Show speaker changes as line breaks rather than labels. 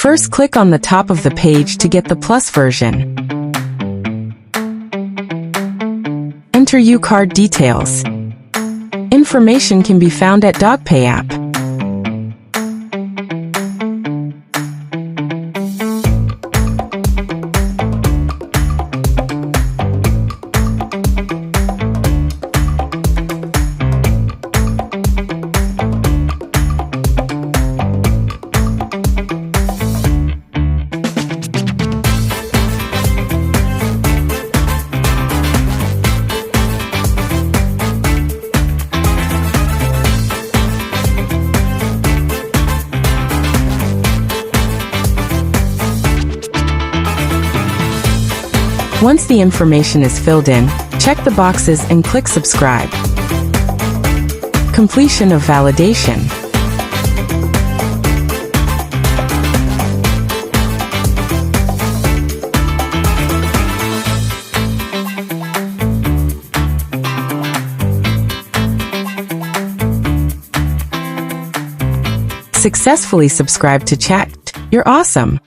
First, click on the top of the page to get the Plus version. Enter U-card details. Information can be found at Dogpay app. Once the information is filled in, check the boxes and click Subscribe. Completion of validation. Successfully subscribed to Chat. You're awesome!